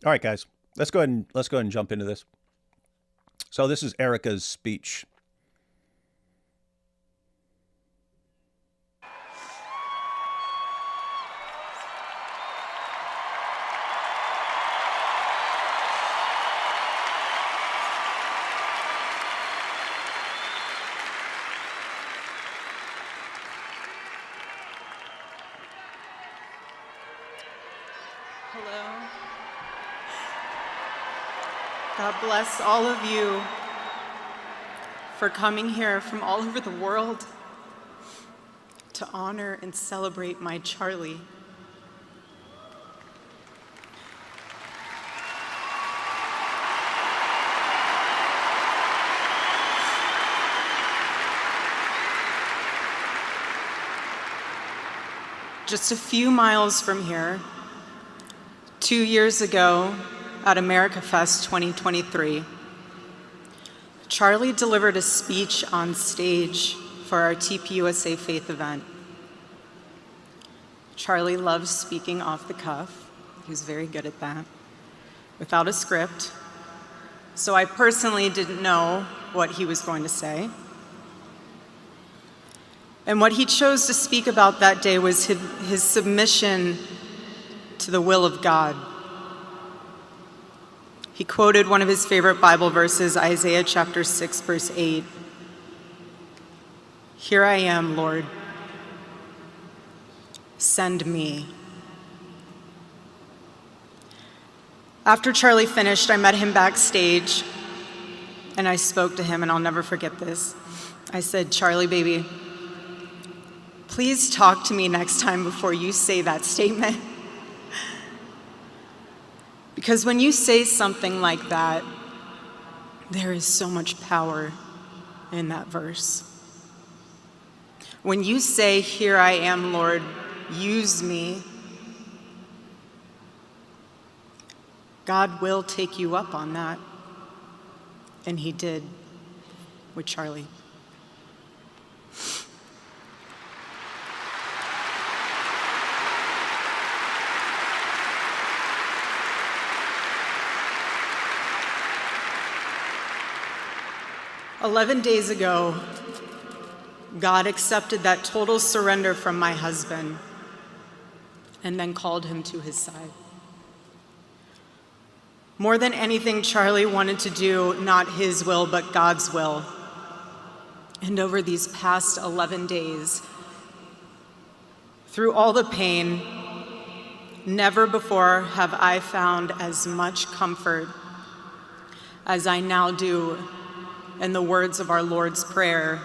All right, guys, let's go ahead and jump into this. So this is Erika's speech. Hello. God bless all of you for coming here from all over the world to honor and celebrate my Charlie. Just a few miles from here, 2 years ago at America Fest 2023, Charlie delivered a speech on stage for our TPUSA Faith event. Charlie loves speaking off the cuff. He was very good at that, without a script. So I personally didn't know what he was going to say. And what he chose to speak about that day was his submission to the will of God. He quoted one of his favorite Bible verses, Isaiah chapter 6, verse 8. "Here I am, Lord. Send me." After Charlie finished, I met him backstage, and I spoke to him, and I'll never forget this. I said, "Charlie, baby, please talk to me next time before you say that statement." Because when you say something like that, there is so much power in that verse. When you say, "Here I am, Lord, use me," God will take you up on that. And he did with Charlie. "11 days ago, God accepted that total surrender from my husband and then called him to his side. More than anything, Charlie wanted to do not his will, but God's will. And over these past 11 days, through all the pain, never before have I found as much comfort as I now do in the words of our Lord's Prayer,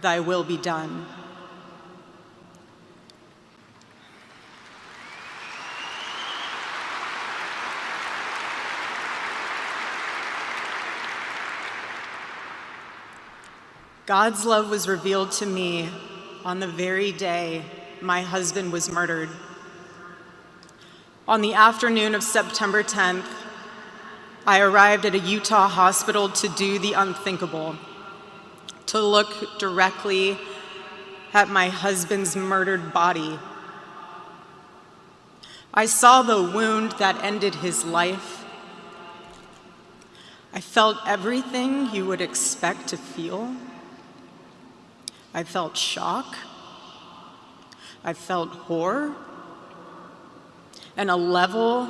"Thy will be done." God's love was revealed to me on the very day my husband was murdered. On the afternoon of September 10th, I arrived at a Utah hospital to do the unthinkable, to look directly at my husband's murdered body. I saw the wound that ended his life. I felt everything you would expect to feel. I felt shock. I felt horror, and a level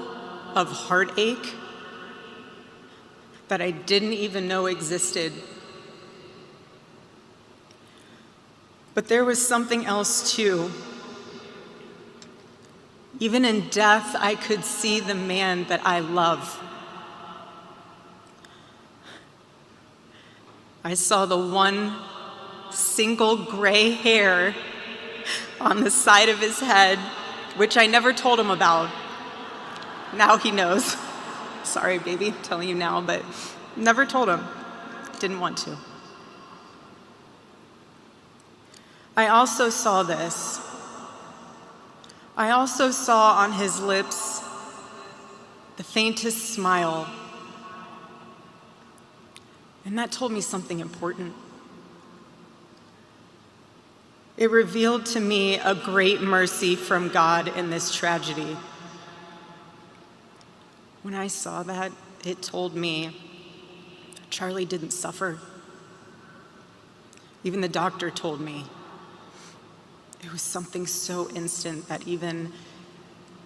of heartache that I didn't even know existed. But there was something else too. Even in death, I could see the man that I love. I saw the one single gray hair on the side of his head, which I never told him about. Now he knows. Sorry, baby, I'm telling you now, but never told him. Didn't want to. I also saw this. I also saw on his lips the faintest smile. And that told me something important. It revealed to me a great mercy from God in this tragedy. When I saw that, it told me Charlie didn't suffer. Even the doctor told me it was something so instant that even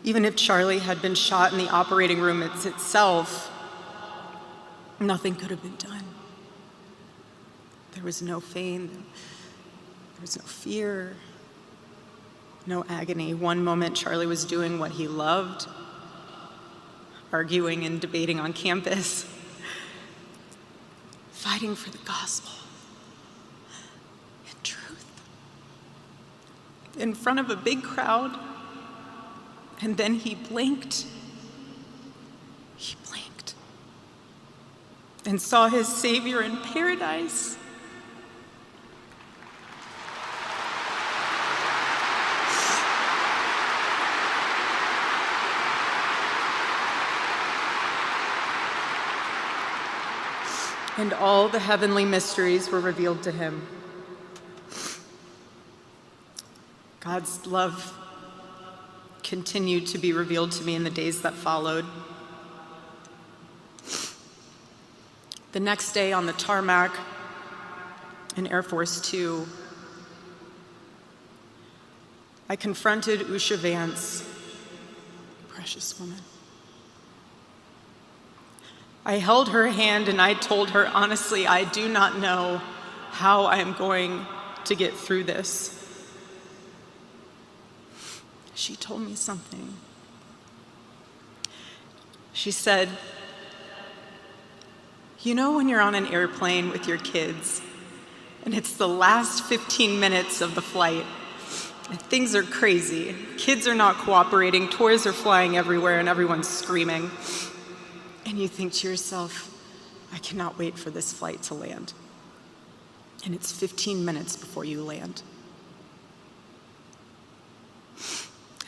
if Charlie had been shot in the operating room itself, nothing could have been done. There was no pain, there was no fear, no agony. One moment, Charlie was doing what he loved, arguing and debating on campus, fighting for the gospel and truth in front of a big crowd. And then he blinked. He blinked and saw his Savior in paradise. And all the heavenly mysteries were revealed to him. God's love continued to be revealed to me in the days that followed. The next day on the tarmac in Air Force Two, I confronted Usha Vance, precious woman. I held her hand and I told her, honestly, I do not know how I am going to get through this. She told me something. She said, you know when you're on an airplane with your kids and it's the last 15 minutes of the flight and things are crazy, kids are not cooperating, toys are flying everywhere and everyone's screaming. And you think to yourself, I cannot wait for this flight to land. And it's 15 minutes before you land.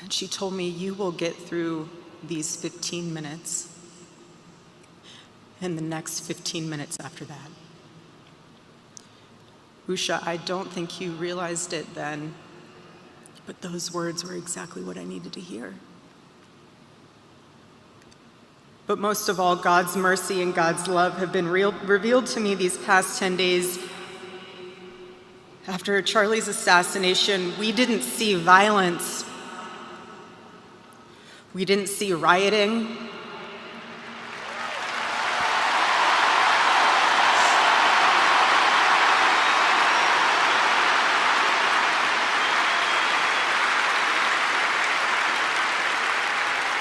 And she told me, you will get through these 15 minutes and the next 15 minutes after that. Usha, I don't think you realized it then, but those words were exactly what I needed to hear. But most of all, God's mercy and God's love have been revealed to me these past 10 days. After Charlie's assassination, we didn't see violence. We didn't see rioting.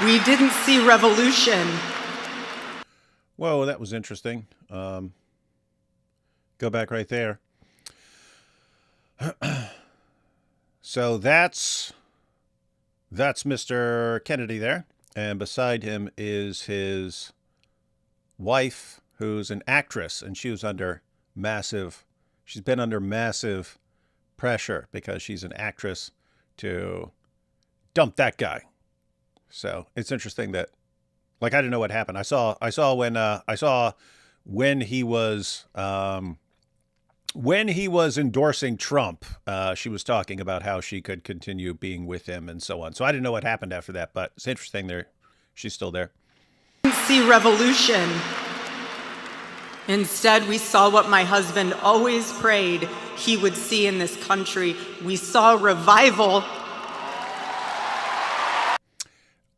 We didn't see revolution. Whoa, that was interesting. Go back right there. So that's Mr. Kennedy there. And beside him is his wife, who's an actress, and she's been under massive pressure because she's an actress to dump that guy. So it's interesting that, like, I didn't know what happened. I saw when he was endorsing Trump, she was talking about how she could continue being with him and so on. So I didn't know what happened after that, but it's interesting she's still there. We didn't see revolution. Instead, we saw what my husband always prayed he would see in this country. We saw revival.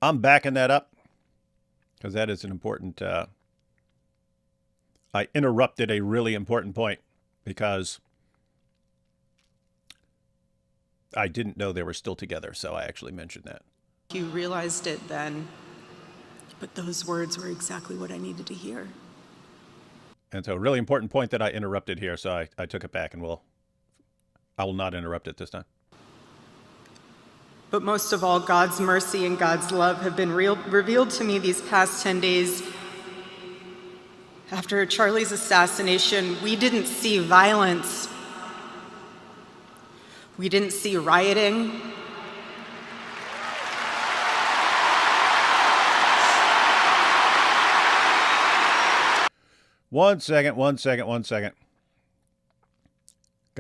I'm backing that up because that is an important, I interrupted a really important point because I didn't know they were still together, so I actually mentioned that. You realized it then, but those words were exactly what I needed to hear. And so a really important point that I interrupted here, so I took it back, and I will not interrupt it this time. But most of all, God's mercy and God's love have been revealed to me these past 10 days. After Charlie's assassination, we didn't see violence. We didn't see rioting. One second. Going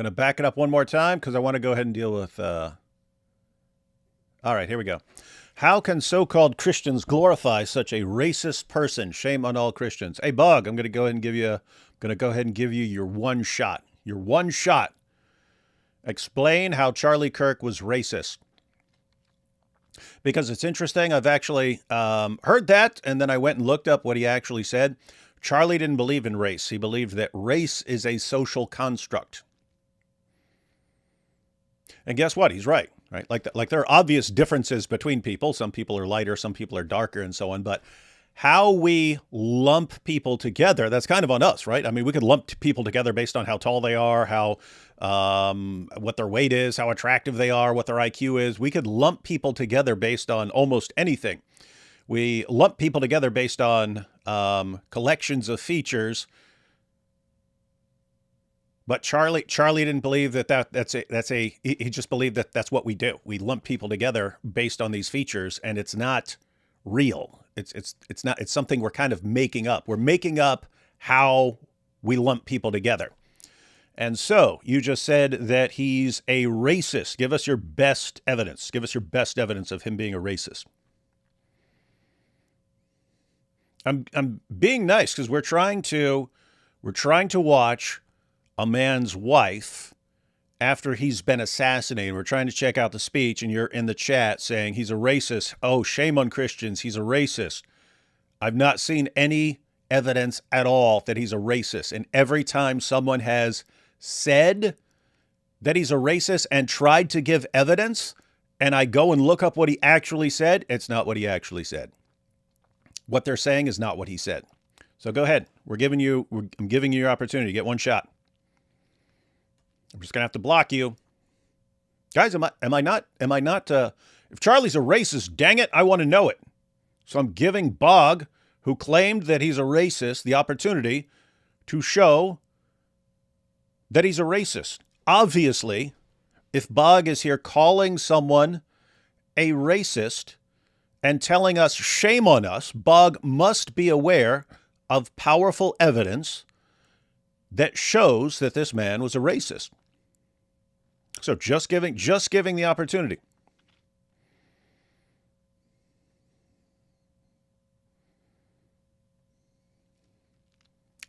to back it up one more time because I want to go ahead and deal with... All right, here we go. How can so-called Christians glorify such a racist person? Shame on all Christians. Hey, Bug, I'm going to go ahead and give you your one shot. Your one shot. Explain how Charlie Kirk was racist. Because it's interesting. I've actually heard that, and then I went and looked up what he actually said. Charlie didn't believe in race. He believed that race is a social construct. And guess what? He's right. Right? Like there are obvious differences between people. Some people are lighter, some people are darker, and so on. But how we lump people together, that's kind of on us, right? I mean, we could lump people together based on how tall they are, how what their weight is, how attractive they are, what their IQ is. We could lump people together based on almost anything. We lump people together based on collections of features. But Charlie didn't believe he just believed that that's what we do. We lump people together based on these features, and it's not real. It's something we're kind of making up. We're making up how we lump people together. And so you just said that he's a racist. Give us your best evidence. Give us your best evidence of him being a racist. I'm being nice because we're trying to watch a man's wife after he's been assassinated. We're trying to check out the speech, and you're in the chat saying he's a racist. Oh, shame on Christians. He's a racist. I've not seen any evidence at all that he's a racist. And every time someone has said that he's a racist and tried to give evidence, and I go and look up what he actually said, it's not what he actually said. What they're saying is not what he said. So go ahead. I'm giving you your opportunity. Get one shot. I'm just going to have to block you. Guys, am I not, if Charlie's a racist, dang it, I want to know it. So I'm giving Bog, who claimed that he's a racist, the opportunity to show that he's a racist. Obviously, if Bog is here calling someone a racist and telling us shame on us, Bog must be aware of powerful evidence that shows that this man was a racist. So just giving the opportunity.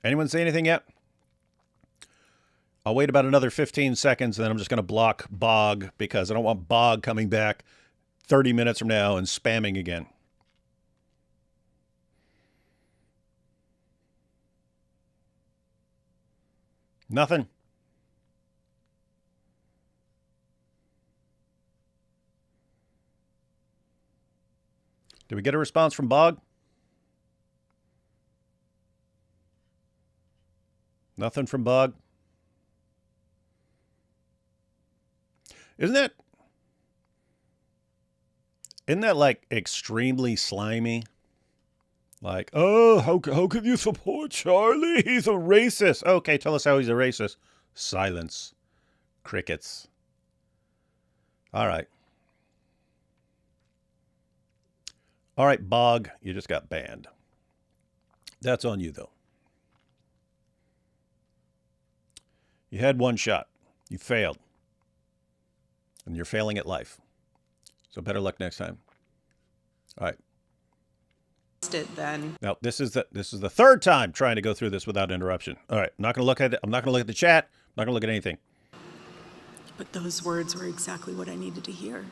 Anyone say anything yet? I'll wait about another 15 seconds, and then I'm just going to block Bog because I don't want Bog coming back 30 minutes from now and spamming again. Nothing. Did we get a response from Bog? Nothing from Bog. Isn't that like extremely slimy? Like, oh, how can you support Charlie? He's a racist. Okay, tell us how he's a racist. Silence. Crickets. All right. All right, Bog, you just got banned. That's on you, though. You had one shot. You failed. And you're failing at life. So better luck next time. All right. Then. Now, this is the third time trying to go through this without interruption. All right. I'm not going to look at it. I'm not going to look at the chat. I'm not going to look at anything. But those words were exactly what I needed to hear.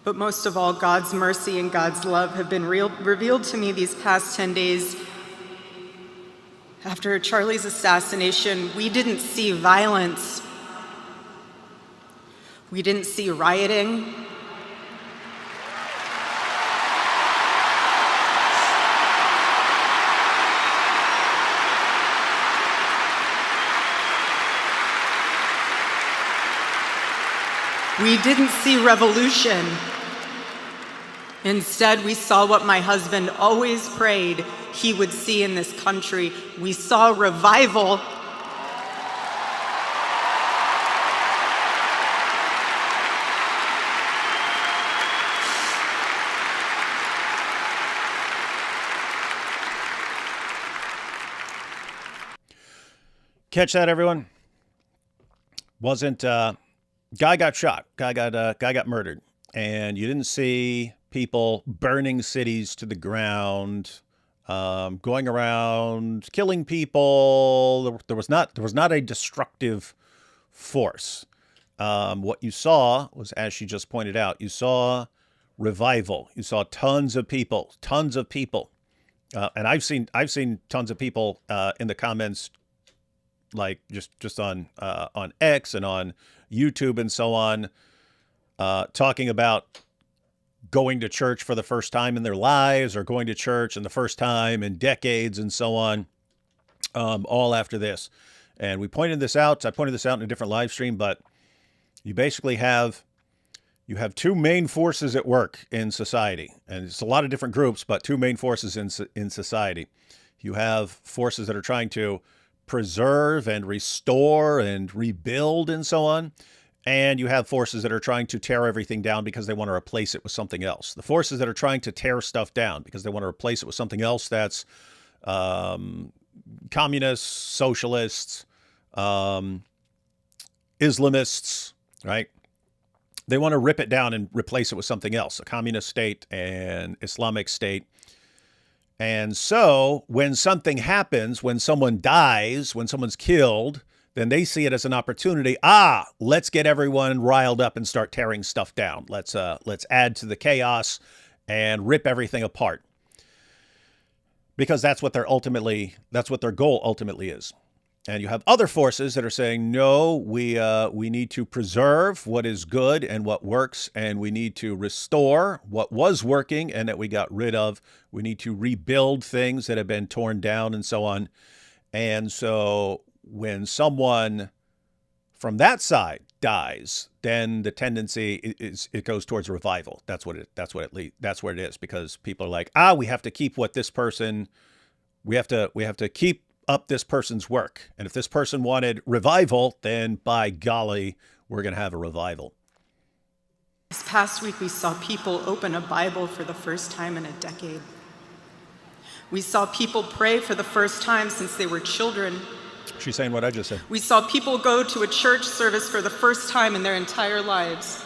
But most of all, God's mercy and God's love have been revealed to me these past 10 days. After Charlie's assassination, we didn't see violence. We didn't see rioting. We didn't see revolution. Instead, we saw what my husband always prayed he would see in this country. We saw revival. Catch that, everyone? Wasn't guy got shot. Guy got murdered. and you didn't see people burning cities to the ground, going around killing people. There was not a destructive force. What you saw was, as she just pointed out, you saw revival. You saw tons of people, and I've seen tons of people in the comments, like just on X and on YouTube and so on, talking about going to church for the first time in their lives, or going to church in the first time in decades and so on, all after this. And we pointed this out. I pointed this out in a different live stream, but you basically have two main forces at work in society, and it's a lot of different groups, but two main forces in society. You have forces that are trying to preserve and restore and rebuild and so on. And you have forces that are trying to tear everything down because they want to replace it with something else. The forces that are trying to tear stuff down because they want to replace it with something else, that's communists, socialists, Islamists, right? They want to rip it down and replace it with something else, a communist state, an Islamic state. And so when something happens, when someone dies, when someone's killed, then they see it as an opportunity. Let's get everyone riled up and start tearing stuff down. Let's add to the chaos and rip everything apart, because that's what their goal ultimately is. And you have other forces that are saying, no, we need to preserve what is good and what works, and we need to restore what was working and that we got rid of. We need to rebuild things that have been torn down and so on. And so when someone from that side dies, then the tendency is it goes towards revival. That's what it is, because people are like, we have to keep what this person, we have to keep up this person's work. And if this person wanted revival, then by golly, we're going to have a revival. This past week, we saw people open a Bible for the first time in a decade. We saw people pray for the first time since they were children. She's saying what I just said. We saw people go to a church service for the first time in their entire lives.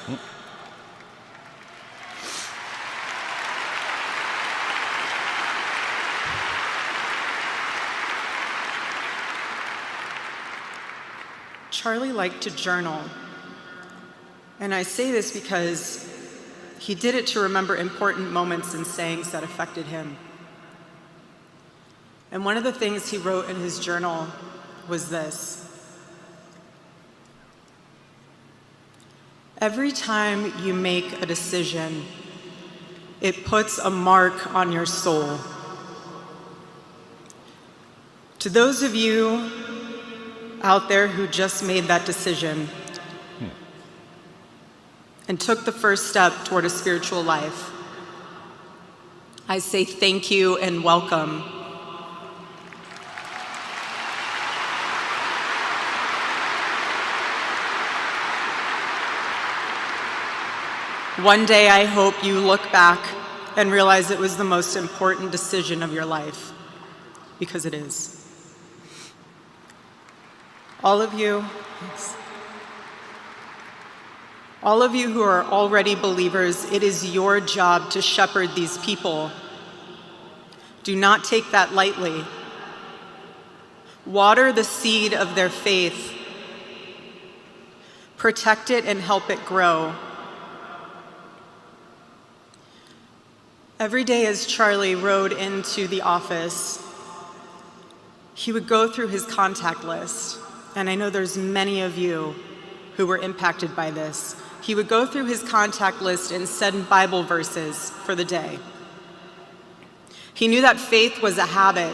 Charlie liked to journal. And I say this because he did it to remember important moments and sayings that affected him. And one of the things he wrote in his journal was this: every time you make a decision, it puts a mark on your soul. To those of you out there who just made that decision and took the first step toward a spiritual life, I say thank you and welcome. One day I hope you look back and realize it was the most important decision of your life, because it is. All of you who are already believers, it is your job to shepherd these people. Do not take that lightly. Water the seed of their faith. Protect it and help it grow. Every day as Charlie rode into the office, he would go through his contact list. And I know there's many of you who were impacted by this. He would go through his contact list and send Bible verses for the day. He knew that faith was a habit.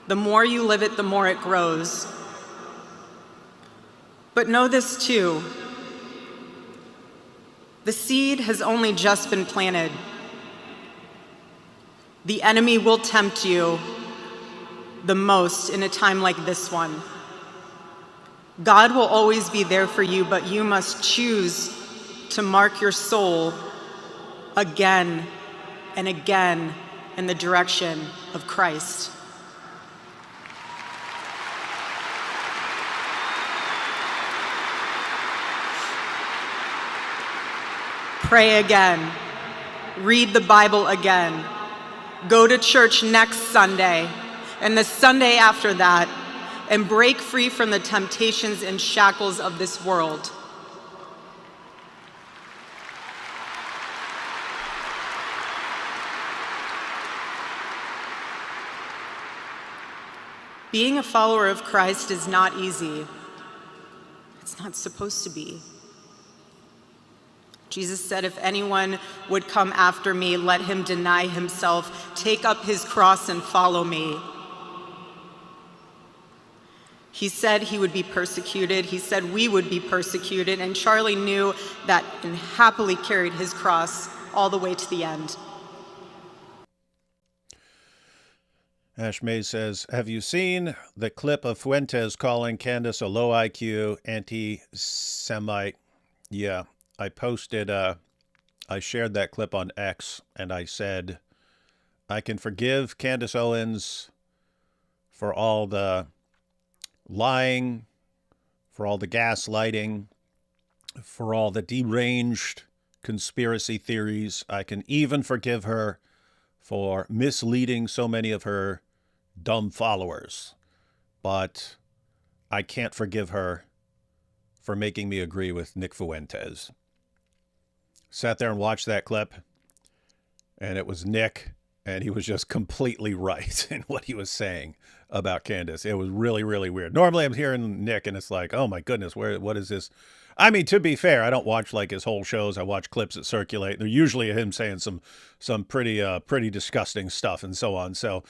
The more you live it, the more it grows. But know this too: the seed has only just been planted. The enemy will tempt you the most in a time like this one. God will always be there for you, but you must choose to mark your soul again and again in the direction of Christ. pray again, read the Bible again, go to church next Sunday, and the Sunday after that, and break free from the temptations and shackles of this world. Being a follower of Christ is not easy. It's not supposed to be. Jesus said, if anyone would come after me, let him deny himself, take up his cross and follow me. He said he would be persecuted. He said we would be persecuted. And Charlie knew that and happily carried his cross all the way to the end. Ash May says, have you seen the clip of Fuentes calling Candace a low IQ anti-Semite? Yeah, I shared that clip on X, and I said, I can forgive Candace Owens for all the lying, for all the gaslighting, for all the deranged conspiracy theories. I can even forgive her for misleading so many of her dumb followers. But I can't forgive her for making me agree with Nick Fuentes. Sat there and watched that clip, and it was Nick, and he was just completely right in what he was saying about Candace. It was really, really weird. Normally I'm hearing Nick, and it's like, oh my goodness, what is this? I mean, to be fair, I don't watch like his whole shows. I watch clips that circulate. They're usually him saying some pretty disgusting stuff and so on. So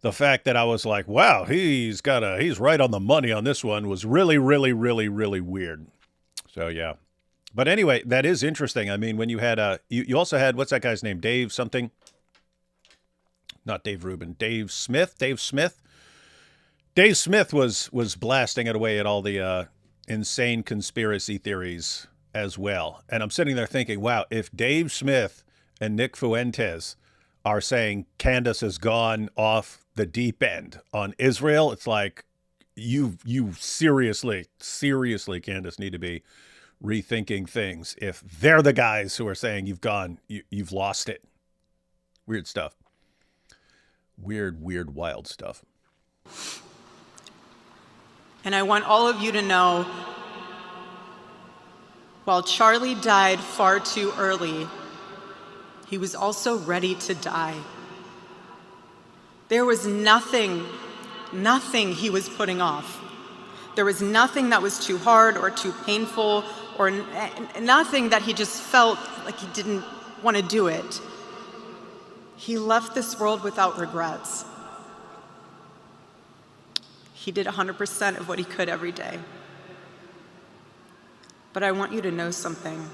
the fact that I was like, wow, he's right on the money on this one was really, really, really, really weird. So yeah. But anyway, that is interesting. I mean, when you had you also had, what's that guy's name? Dave something? Not Dave Rubin. Dave Smith. Dave Smith was blasting it away at all the insane conspiracy theories as well. And I'm sitting there thinking, wow, if Dave Smith and Nick Fuentes are saying Candace has gone off the deep end on Israel, it's like you seriously, Candace, need to be rethinking things if they're the guys who are saying you've lost it. Weird stuff. Weird, wild stuff. And I want all of you to know, while Charlie died far too early, he was also ready to die. There was nothing he was putting off. There was nothing that was too hard or too painful, or nothing that he just felt like he didn't want to do it. He left this world without regrets. He did 100% of what he could every day. But I want you to know something.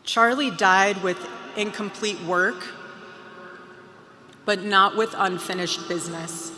Charlie died with incomplete work, but not with unfinished business.